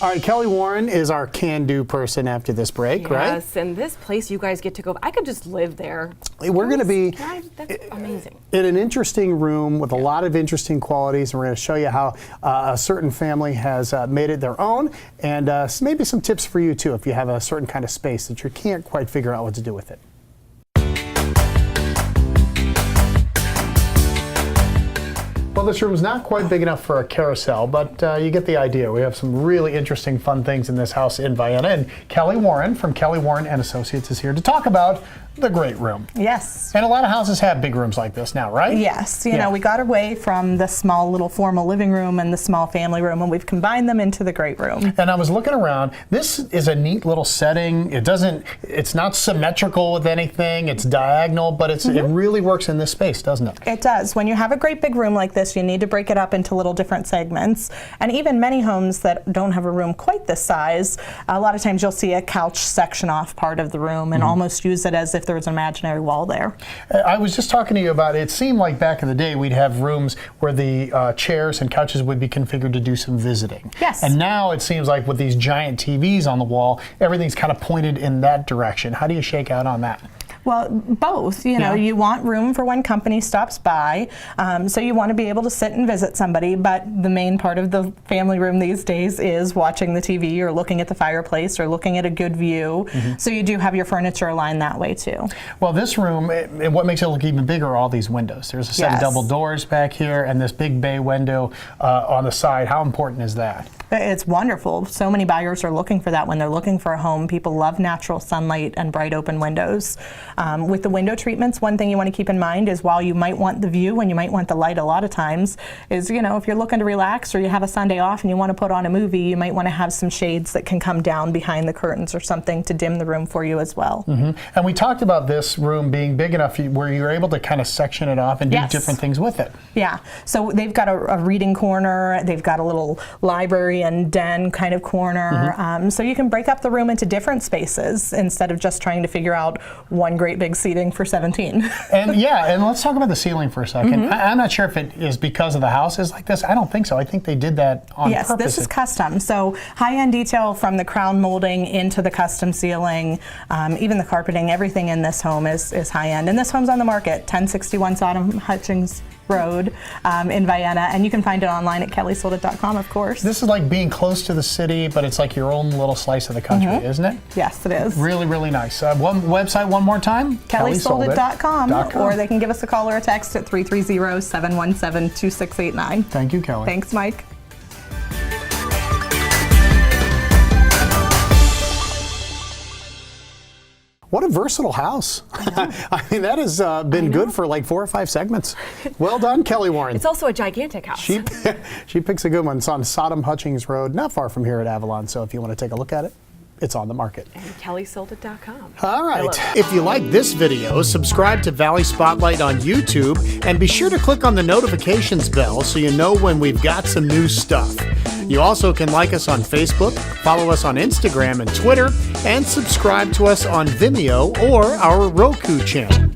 All right, Kelly Warren is our can-do person after this break, right? Yes, and this place you guys get to go, I could just live there. We're going to be that's amazing. In an interesting room with a lot of interesting qualities, and we're going to show you how a certain family has made it their own, and maybe some tips for you too if you have a certain kind of space that you can't quite figure out what to do with it. Well, this room's not quite big enough for a carousel, but you get the idea. We have some really interesting, fun things in this house in Vienna, and Kelly Warren from Kelly Warren and Associates is here to talk about the great room. Yes. And a lot of houses have big rooms like this now, right? Yes. You know, we got away from the small little formal living room and the small family room, and we've combined them into the great room. And I was looking around. This is a neat little setting. It's not symmetrical with anything. It's diagonal, but it really works in this space, doesn't it? It does. When you have a great big room like this, you need to break it up into little different segments. And even many homes that don't have a room quite this size, a lot of times you'll see a couch section off part of the room and almost use it as if there was an imaginary wall there. I was just talking to you about it. It seemed like back in the day we'd have rooms where the chairs and couches would be configured to do some visiting. Yes. And now it seems like with these giant TVs on the wall, everything's kind of pointed in that direction. How do you shake out on that? Well, both. You know, you want room for when company stops by, so you want to be able to sit and visit somebody, but the main part of the family room these days is watching the TV or looking at the fireplace or looking at a good view, so you do have your furniture aligned that way too. Well, this room, what makes it look even bigger are all these windows. There's a set of double doors back here and this big bay window on the side. How important is that? It's wonderful. So many buyers are looking for that when they're looking for a home. People love natural sunlight and bright open windows. With the window treatments, one thing you want to keep in mind is while you might want the view and you might want the light a lot of times, is, you know, if you're looking to relax or you have a Sunday off and you want to put on a movie, you might want to have some shades that can come down behind the curtains or something to dim the room for you as well. And we talked about this room being big enough where you're able to kind of section it off and do different things with it. Yeah, so they've got a reading corner, they've got a little library and den kind of corner, so you can break up the room into different spaces instead of just trying to figure out one great big seating for 17. And and let's talk about the ceiling for a second. I'm not sure if it is because of the house is like this. I don't think so. I think they did that on purpose. Yes, this is custom. So high-end detail from the crown molding into the custom ceiling, even the carpeting, everything in this home is high-end. And this home's on the market, 1061 Sodom Hutchings Road in Vienna, and you can find it online at kellysoldit.com, of course. This is like being close to the city, but it's like your own little slice of the country, isn't it? Yes, it is. Really, really nice. One website one more time? kellysoldit.com, or they can give us a call or a text at 330-717-2689. Thank you, Kelly. Thanks, Mike. What a versatile house. I mean, that has been good for like 4 or 5 segments. Well done, Kelly Warren. It's also a gigantic house. She picks a good one. It's on Sodom Hutchings Road, not far from here at Avalon. So if you want to take a look at it, it's on the market. And kellysoldit.com. All right. If you like this video, subscribe to Valley Spotlight on YouTube and be sure to click on the notifications bell so you know when we've got some new stuff. You also can like us on Facebook, follow us on Instagram and Twitter, and subscribe to us on Vimeo or our Roku channel.